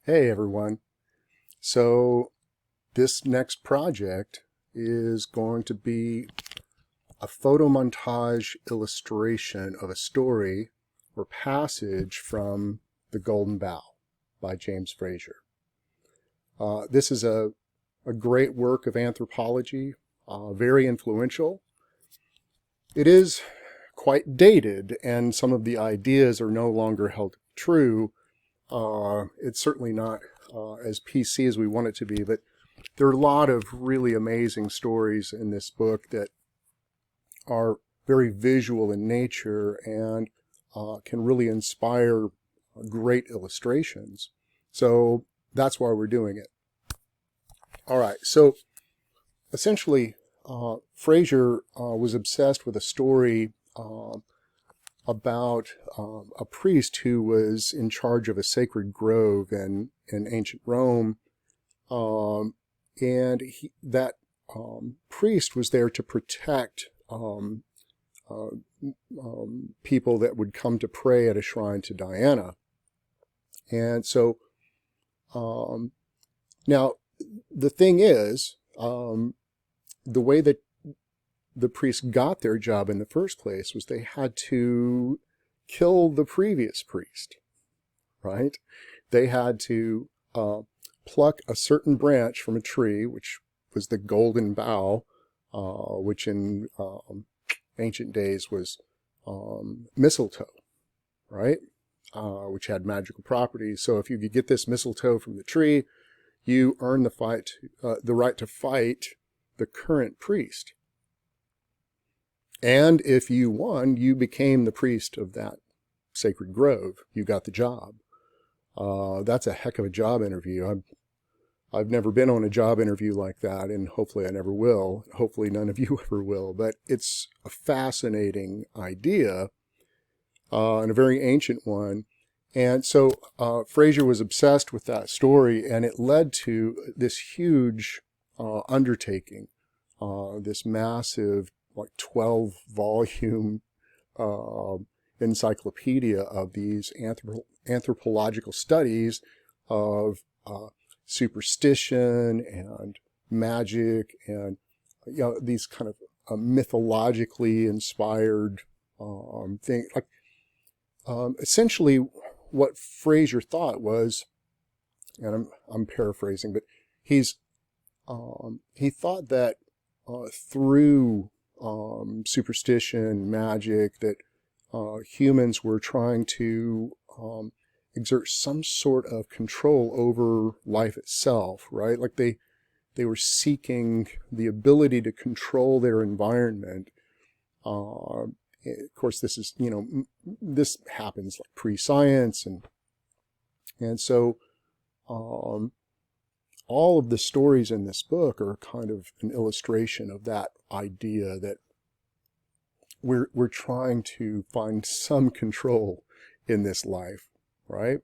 Hey everyone. So this next project is going to be a photomontage illustration of a story or passage from The Golden Bough by James Frazer. This is a great work of anthropology, very influential. It is quite dated, and some of the ideas are no longer held true. It's certainly not as PC as we want it to be, but there are a lot of really amazing stories in this book that are very visual in nature and can really inspire great illustrations. So that's why we're doing it. All right, so essentially, Frazer was obsessed with a story about a priest who was in charge of a sacred grove in ancient Rome, and that priest was there to protect people that would come to pray at a shrine to Diana. And so now the thing is, the way that the priests got their job in the first place was they had to kill the previous priest, right? They had to pluck a certain branch from a tree, which was the Golden Bough, which in ancient days was mistletoe, right? Which had magical properties. So if you could get this mistletoe from the tree, you earn the right to fight the current priest. And if you won, you became the priest of that sacred grove. You got the job. That's a heck of a job interview. I've never been on a job interview like that, and hopefully I never will. Hopefully none of you ever will. But it's a fascinating idea, and a very ancient one. And so Frazer was obsessed with that story, and it led to this huge undertaking, this massive, like 12-volume encyclopedia of these anthropological studies of superstition and magic and these kind of mythologically inspired things. Like essentially, what Frazer thought was, and I'm paraphrasing, but he thought that through superstition, magic, that humans were trying to exert some sort of control over life itself, right? Like they were seeking the ability to control their environment. Of course, this is, this happens like pre-science, and so all of the stories in this book are kind of an illustration of that idea that we're trying to find some control in this life, right?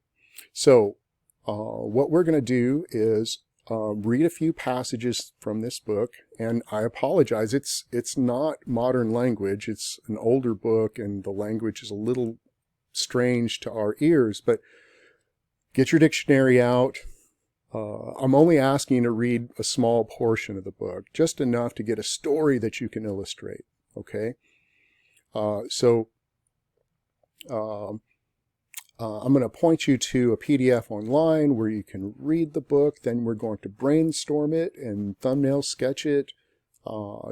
So what we're going to do is read a few passages from this book, and I apologize, it's not modern language. It's an older book, and the language is a little strange to our ears, but get your dictionary out. I'm only asking you to read a small portion of the book, just enough to get a story that you can illustrate, okay? So I'm going to point you to a PDF online where you can read the book. Then we're going to brainstorm it and thumbnail sketch it,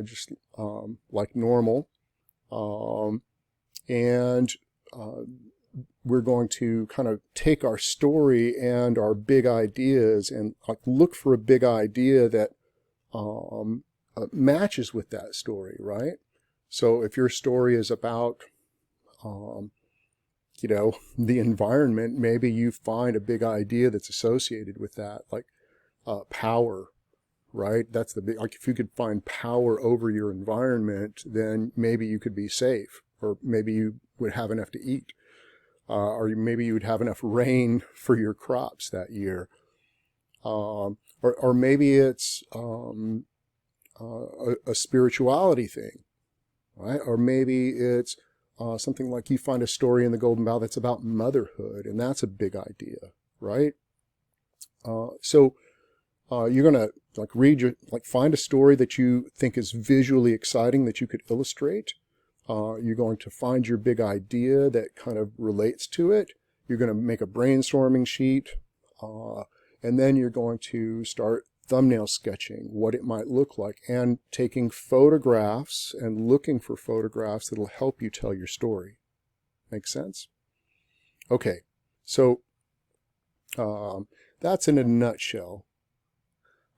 just like normal. And we're going to kind of take our story and our big ideas and look for a big idea that matches with that story, right? So if your story is about, the environment, maybe you find a big idea that's associated with that, like power, right? That's the big, like if you could find power over your environment, then maybe you could be safe, or maybe you would have enough to eat. Or maybe you would have enough rain for your crops that year. Or maybe it's a spirituality thing, right? Or maybe it's something like you find a story in the Golden Bough that's about motherhood, and that's a big idea, right? You're going to find a story that you think is visually exciting that you could illustrate. You're going to find your big idea that kind of relates to it. You're going to make a brainstorming sheet, and then you're going to start thumbnail sketching what it might look like and taking photographs and looking for photographs that'll help you tell your story. Make sense? Okay, so that's in a nutshell.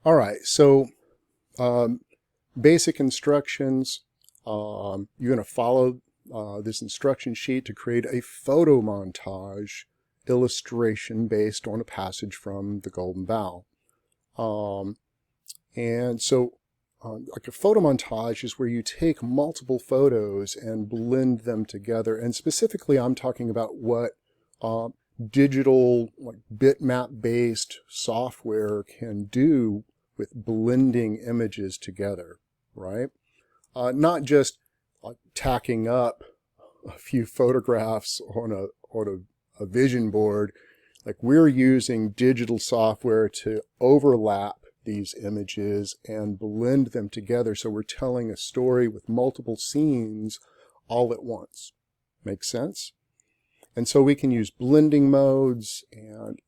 All right, so basic instructions. You're going to follow this instruction sheet to create a photomontage illustration based on a passage from the Golden Bough. And so like a photomontage is where you take multiple photos and blend them together. And specifically, I'm talking about what digital, like bitmap-based software can do with blending images together, right? Not just like tacking up a few photographs on a vision board. Like, we're using digital software to overlap these images and blend them together, so we're telling a story with multiple scenes all at once. Make sense? And so we can use blending modes and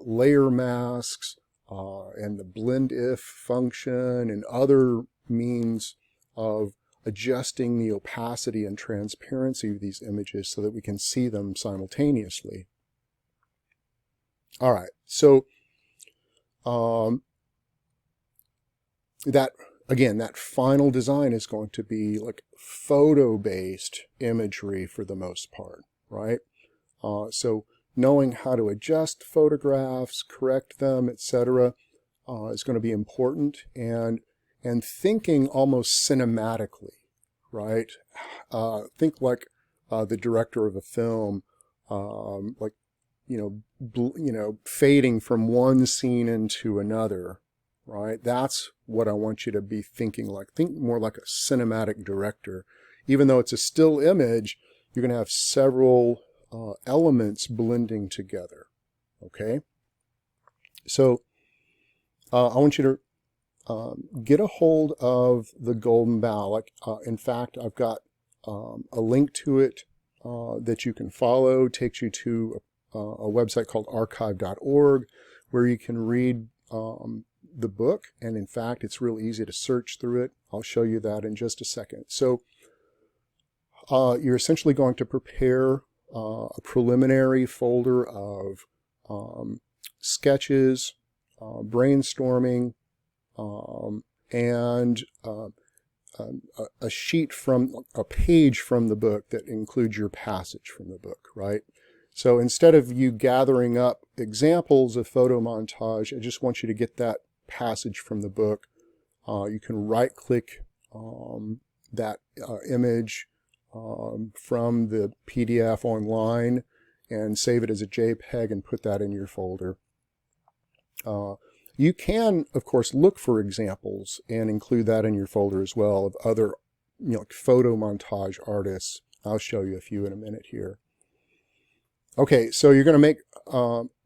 layer masks and the blend if function and other means of adjusting the opacity and transparency of these images so that we can see them simultaneously. All right, so that final design is going to be like photo-based imagery for the most part, right? So knowing how to adjust photographs, correct them, etc., is going to be important, and thinking almost cinematically, right? Think like the director of a film, like fading from one scene into another, right? That's what I want you to be thinking like. Think more like a cinematic director. Even though it's a still image, you're going to have several elements blending together, okay? So I want you to get a hold of the Golden Bough. Like, in fact, I've got a link to it that you can follow. It takes you to a website called archive.org where you can read the book, and in fact it's real easy to search through it. I'll show you that in just a second. So you're essentially going to prepare a preliminary folder of sketches, brainstorming, and a sheet from a page from the book that includes your passage from the book, right? So instead of you gathering up examples of photomontage, I just want you to get that passage from the book. You can right-click that image from the PDF online and save it as a JPEG and put that in your folder. You can, of course, look for examples and include that in your folder as well of other, like photomontage artists. I'll show you a few in a minute here. Okay, so you're going to make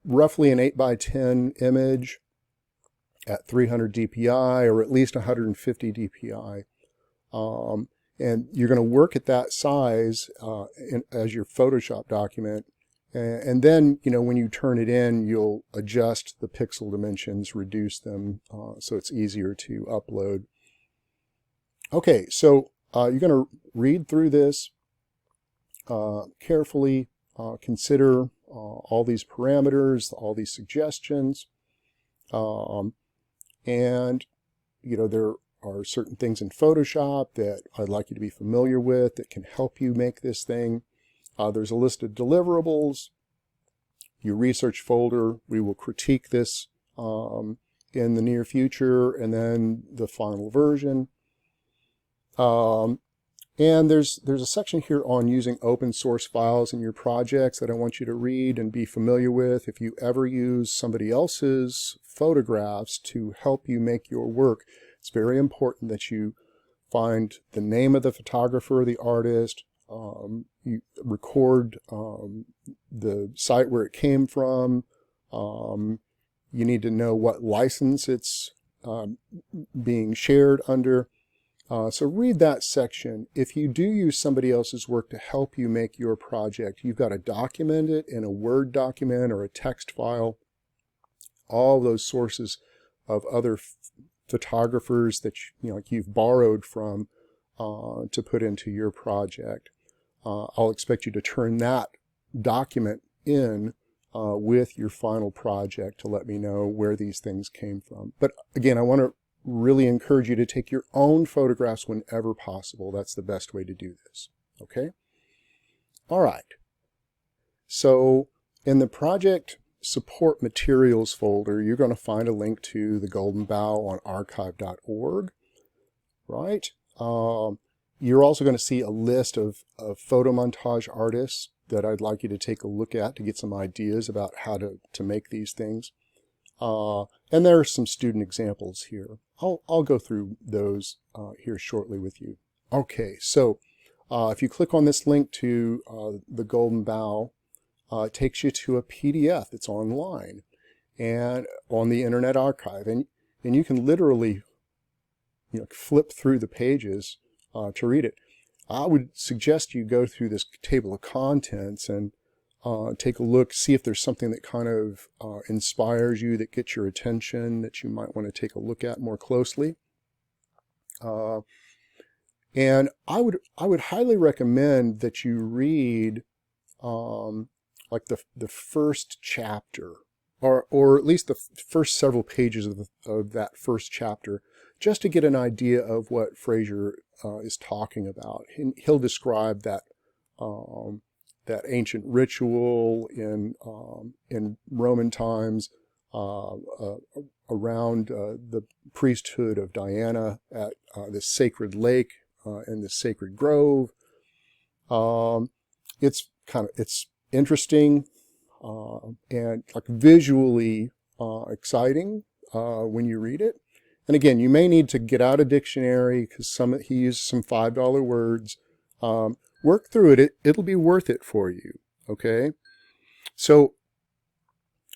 roughly an 8x10 image at 300 dpi or at least 150 dpi. And you're going to work at that size as your Photoshop document. And then, when you turn it in, you'll adjust the pixel dimensions, reduce them, so it's easier to upload. Okay, so you're going to read through this carefully, consider all these parameters, all these suggestions, and, there are certain things in Photoshop that I'd like you to be familiar with that can help you make this thing. There's a list of deliverables. Your research folder, we will critique this in the near future, and then the final version. And there's a section here on using open source files in your projects that I want you to read and be familiar with. If you ever use somebody else's photographs to help you make your work, it's very important that you find the name of the photographer, the artist, you record the site where it came from, You need to know what license it's being shared under. So read that section. If you do use somebody else's work to help you make your project, you've got to document it in a Word document or a text file. All those sources of other photographers that you've borrowed from to put into your project. I'll expect you to turn that document in with your final project to let me know where these things came from. But again, I want to really encourage you to take your own photographs whenever possible. That's the best way to do this. Okay? All right. So in the project support materials folder, you're going to find a link to the Golden Bough on archive.org, right? You're also going to see a list of photomontage artists that I'd like you to take a look at to get some ideas about how to make these things. And there are some student examples here. I'll go through those here shortly with you. Okay, so if you click on this link to the Golden Bough, it takes you to a PDF that's online and on the Internet Archive, and you can literally flip through the pages to read it. I would suggest you go through this table of contents and take a look, see if there's something that kind of inspires you, that gets your attention, that you might want to take a look at more closely. And I would highly recommend that you read like the first chapter, or at least the first several pages of that first chapter, just to get an idea of what Frazer is talking about. He'll describe that that ancient ritual in Roman times around the priesthood of Diana at this sacred lake and this sacred grove. It's interesting and like visually exciting when you read it. And again, you may need to get out a dictionary because he uses some $5 words. Work through it. It'll be worth it for you. Okay. So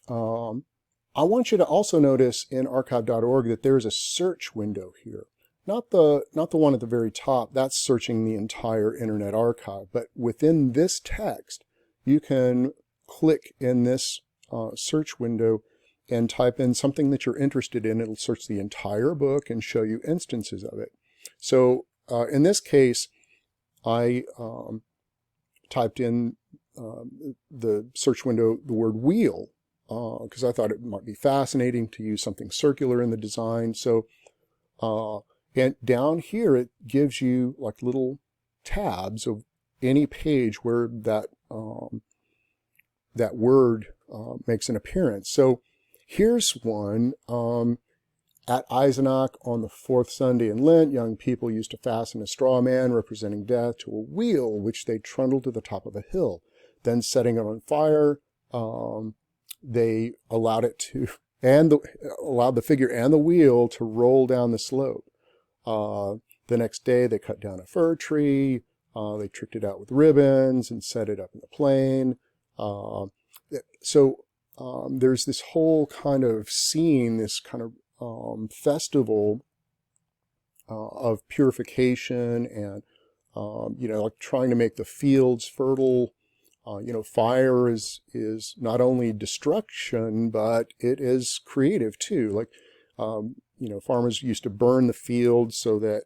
I want you to also notice in archive.org that there's a search window here. Not the one at the very top. That's searching the entire Internet Archive. But within this text, you can click in this search window and type in something that you're interested in. It'll search the entire book and show you instances of it. So in this case, I typed in the search window the word wheel because I thought it might be fascinating to use something circular in the design. So and down here it gives you like little tabs of any page where that that word makes an appearance. So here's one. At Eisenach on the fourth Sunday in Lent, young people used to fasten a straw man representing death to a wheel, which they trundled to the top of a hill. Then setting it on fire, they allowed it to, allowed the figure and the wheel to roll down the slope. The next day, they cut down a fir tree. They tricked it out with ribbons and set it up in the plain. There's this whole kind of scene, this kind of festival of purification and like trying to make the fields fertile. Fire is not only destruction, but it is creative too. Like farmers used to burn the field so that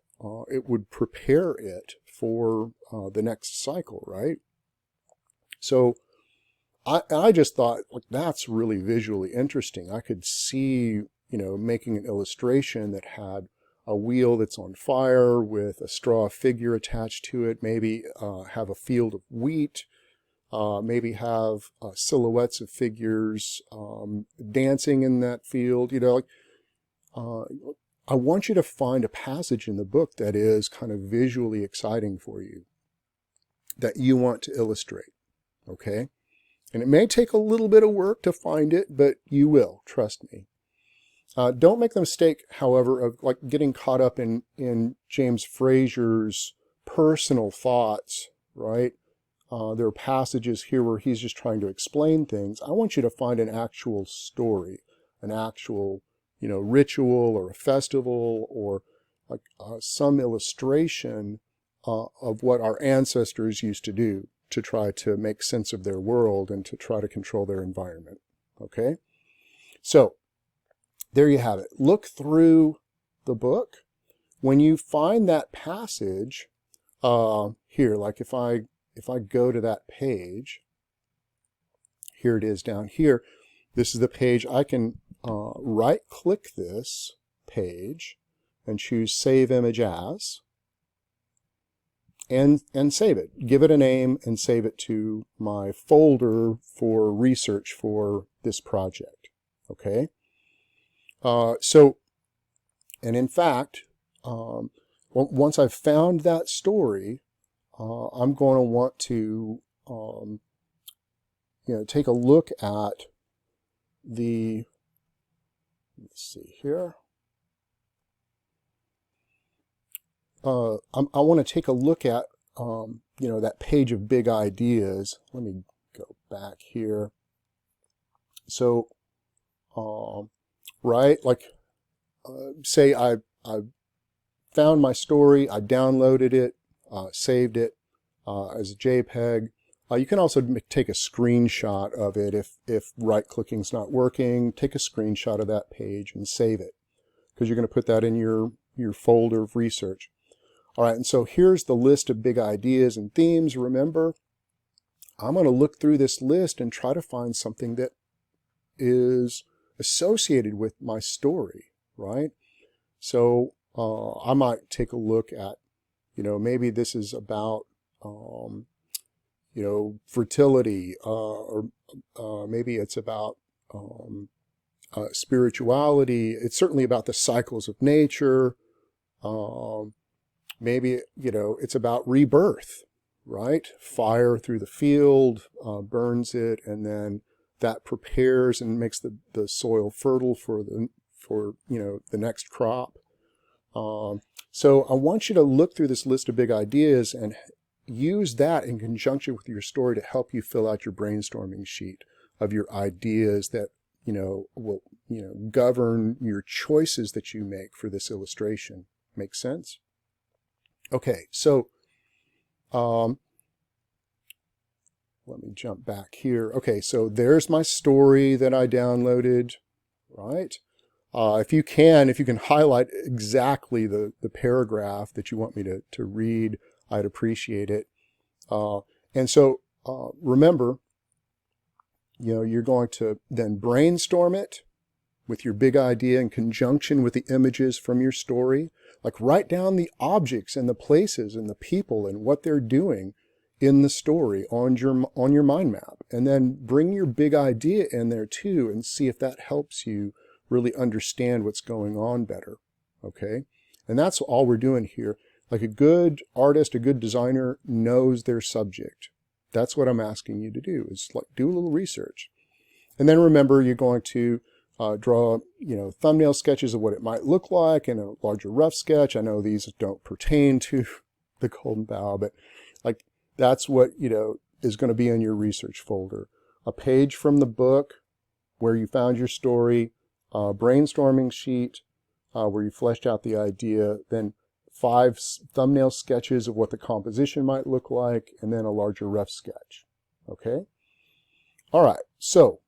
it would prepare it for the next cycle, right? So I just thought, like, that's really visually interesting. I could see making an illustration that had a wheel that's on fire with a straw figure attached to it, maybe have a field of wheat, maybe have silhouettes of figures dancing in that field. I want you to find a passage in the book that is kind of visually exciting for you, that you want to illustrate, okay? And it may take a little bit of work to find it, but you will, trust me. Don't make the mistake, however, of like getting caught up in James Frazer's personal thoughts, right? There are passages here where he's just trying to explain things. I want you to find an actual story, an actual, ritual or a festival, or like some illustration of what our ancestors used to do to try to make sense of their world and to try to control their environment. Okay? So, there you have it. Look through the book. When you find that passage, here, like if I go to that page, here it is down here. This is the page. I can right-click this page and choose Save Image As, and save it. Give it a name and save it to my folder for research for this project. Okay? And in fact, once I've found that story, I'm going to want to, take a look at the, let's see here. I want to take a look at, that page of big ideas. Let me go back here. So, right, like, say I found my story, I downloaded it, saved it as a JPEG. You can also take a screenshot of it if right-clicking is not working. Take a screenshot of that page and save it, because you're going to put that in your folder of research. All right, and so here's the list of big ideas and themes. Remember, I'm going to look through this list and try to find something that is associated with my story, right? So I might take a look at, maybe this is about, fertility, or maybe it's about spirituality. It's certainly about the cycles of nature. Maybe, it's about rebirth, right? Fire through the field, burns it, and then that prepares and makes the soil fertile for the next crop. So I want you to look through this list of big ideas and use that in conjunction with your story to help you fill out your brainstorming sheet of your ideas that, will, govern your choices that you make for this illustration. Make sense? Okay, so, let me jump back here. Okay, so there's my story that I downloaded, right? If you can highlight exactly the paragraph that you want me to read, I'd appreciate it. And so remember, you're going to then brainstorm it with your big idea in conjunction with the images from your story. Like, write down the objects and the places and the people and what they're doing in the story on your mind map. And then bring your big idea in there too and see if that helps you really understand what's going on better. Okay? And that's all we're doing here. Like, a good artist, a good designer knows their subject. That's what I'm asking you to do, is like do a little research. And then remember, you're going to draw, thumbnail sketches of what it might look like and a larger rough sketch. I know these don't pertain to the Golden Bough, but like that's what, is going to be in your research folder. A page from the book where you found your story, a brainstorming sheet where you fleshed out the idea, then 5 thumbnail sketches of what the composition might look like, and then a larger rough sketch. Okay? All right, so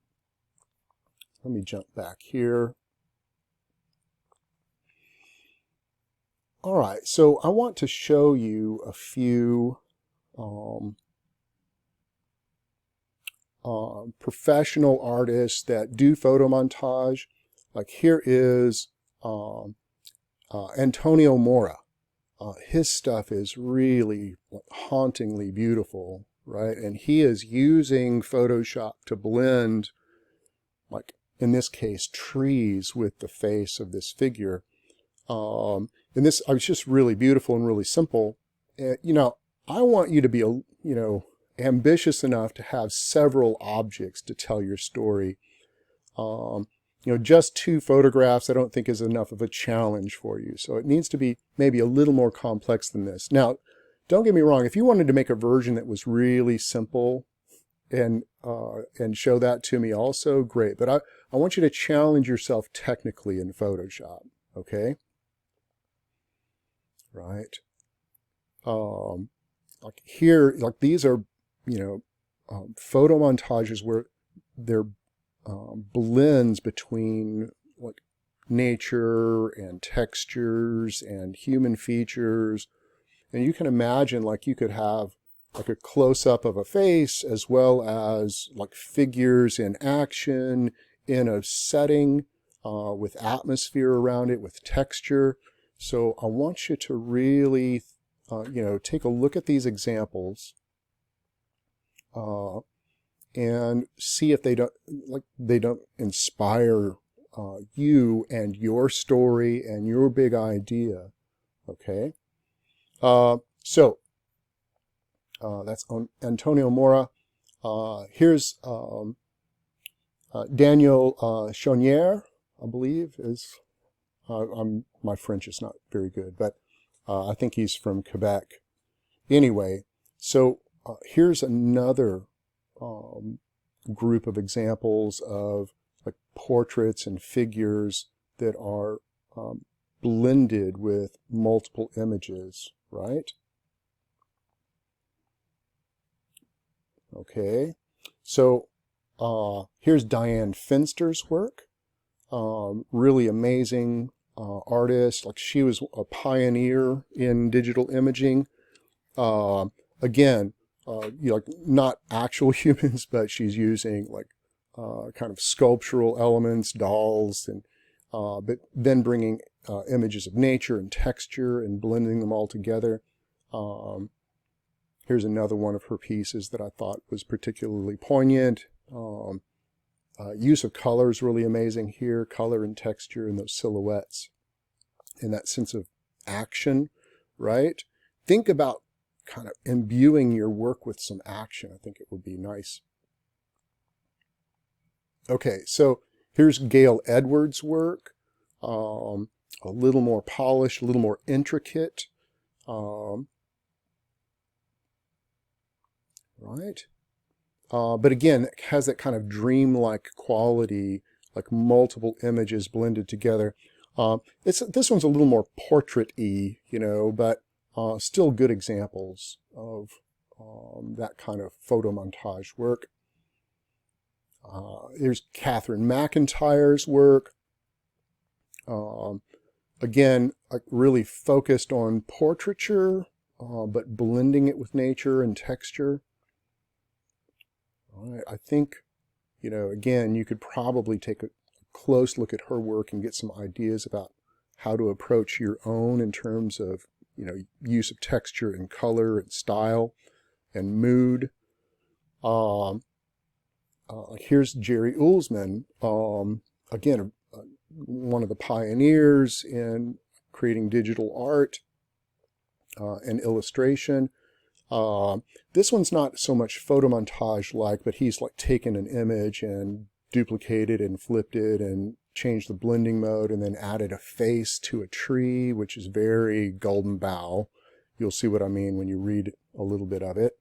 let me jump back here. All right, so I want to show you a few professional artists that do photomontage. Like, here is Antonio Mora. His stuff is really hauntingly beautiful, right? And he is using Photoshop to blend, like in this case, trees with the face of this figure. And this, it's just really beautiful and really simple. I want you to be, ambitious enough to have several objects to tell your story. Just 2 photographs I don't think is enough of a challenge for you. So it needs to be maybe a little more complex than this. Now, don't get me wrong. If you wanted to make a version that was really simple and show that to me also, great. But I want you to challenge yourself technically in Photoshop, okay? Right? Like here, like these are, photo montages where they're blends between like nature and textures and human features. And you can imagine like you could have like a close-up of a face as well as like figures in action in a setting with atmosphere around it, with texture. So I want you to really, take a look at these examples and see if they don't inspire you and your story and your big idea. Okay. So that's Antonio Mora. Here's Daniel Chonier, I believe is. My French is not very good, but I think he's from Quebec. Anyway, so here's another group of examples of like portraits and figures that are blended with multiple images, right? Okay, so here's Diane Finster's work. Really amazing artist. Like she was a pioneer in digital imaging. Again, like not actual humans, but she's using like kind of sculptural elements, dolls, and but then bringing images of nature and texture and blending them all together. Here's another one of her pieces that I thought was particularly poignant. Use of color is really amazing here, color and texture and those silhouettes and that sense of action, right? Think about kind of imbuing your work with some action. I think it would be nice. Okay, so here's Gail Edwards' work, a little more polished, a little more intricate, right? But again, it has that kind of dreamlike quality, like multiple images blended together. This one's a little more portrait-y, but still good examples of that kind of photomontage work. Here's Catherine Mcintyre's work. Again, really focused on portraiture, but blending it with nature and texture. All right, I think, again, you could probably take a close look at her work and get some ideas about how to approach your own in terms of, use of texture and color and style and mood. Here's Jerry Ulsman, again, one of the pioneers in creating digital art and illustration. This one's not so much photomontage-like, but he's like taken an image and duplicated and flipped it and changed the blending mode and then added a face to a tree, which is very Golden Bough. You'll see what I mean when you read a little bit of it.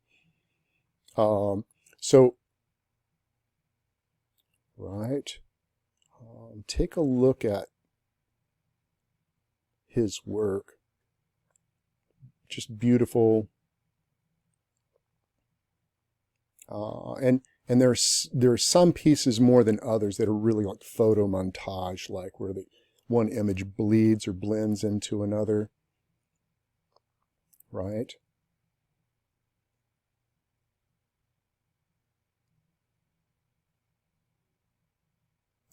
Take a look at his work. Just beautiful. And there are some pieces more than others that are really like photomontage, like where one image bleeds or blends into another, right?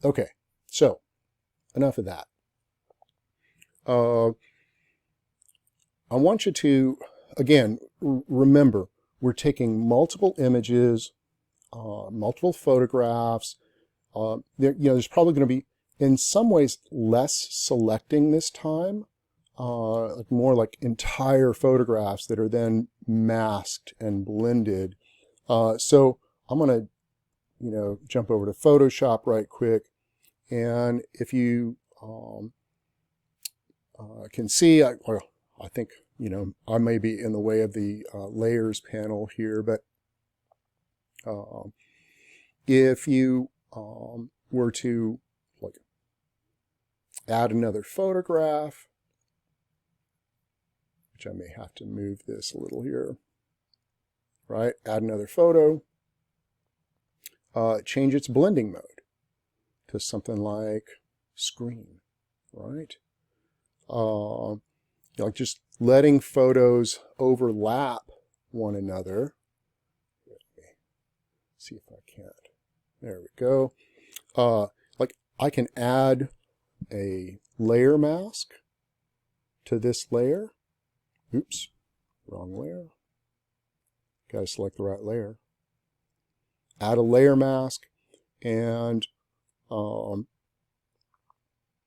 Okay, so enough of that. I want you to, again, remember, we're taking multiple images, multiple photographs. There's probably going to be, in some ways, less selecting this time, more like entire photographs that are then masked and blended. So I'm going to, jump over to Photoshop right quick, and if you can see, I think, I may be in the way of the layers panel here, but if you were to like add another photograph, which I may have to move this a little here, right? Add another photo, change its blending mode to something like screen, right? Like just letting photos overlap one another. Let me see if I can't. There we go. Like I can add a layer mask to this layer. Oops, wrong layer. Got to select the right layer. Add a layer mask, and you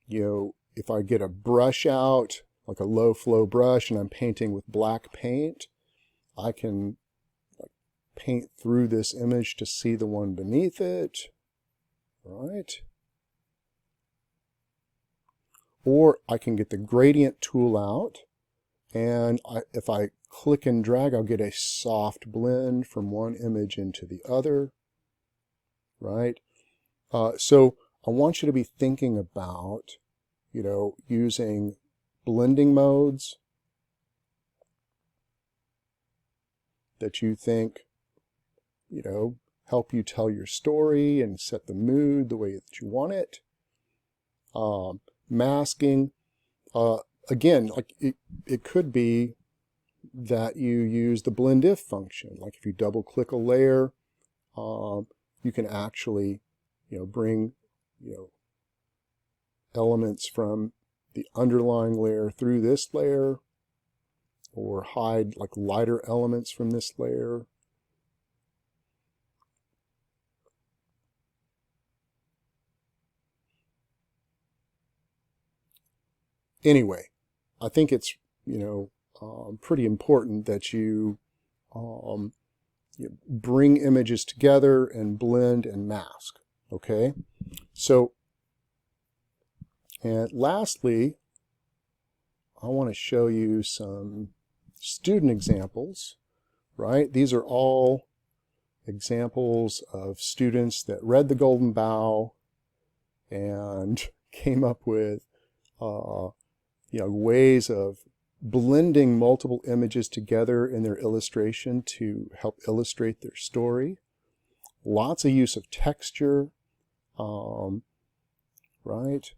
know, if I get a brush out, like a low flow brush, and I'm painting with black paint, I can like paint through this image to see the one beneath it, right? Or I can get the gradient tool out, and if I click and drag, I'll get a soft blend from one image into the other, right? So I want you to be thinking about, you know, using blending modes that you think, you know, help you tell your story and set the mood the way that you want it. Masking, again, like it could be that you use the blend if function. Like if you double click a layer, you can actually, you know, bring, you know, elements from the underlying layer through this layer, or hide like lighter elements from this layer. Anyway, I think it's, you know, pretty important that you bring images together and blend and mask. Okay, so, and lastly, I want to show you some student examples, right? These are all examples of students that read the Golden Bough and came up with, you know, ways of blending multiple images together in their illustration to help illustrate their story. Lots of use of texture, right?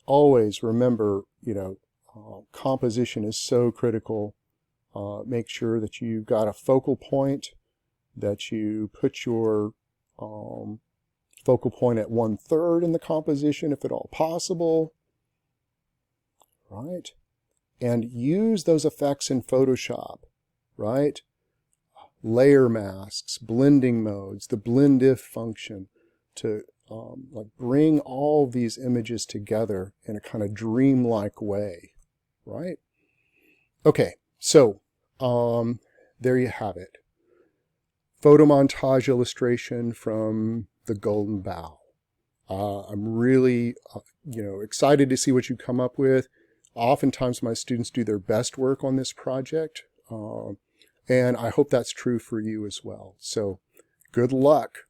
Always remember, you know, composition is so critical. Make sure that you've got a focal point, that you put your focal point at 1/3 in the composition, if at all possible, right? And use those effects in Photoshop, right? Layer masks, blending modes, the blend if function to like bring all these images together in a kind of dreamlike way, right? Okay, so there you have it. Photomontage illustration from the Golden Bough. I'm really, you know, excited to see what you come up with. Oftentimes my students do their best work on this project, and I hope that's true for you as well. So good luck.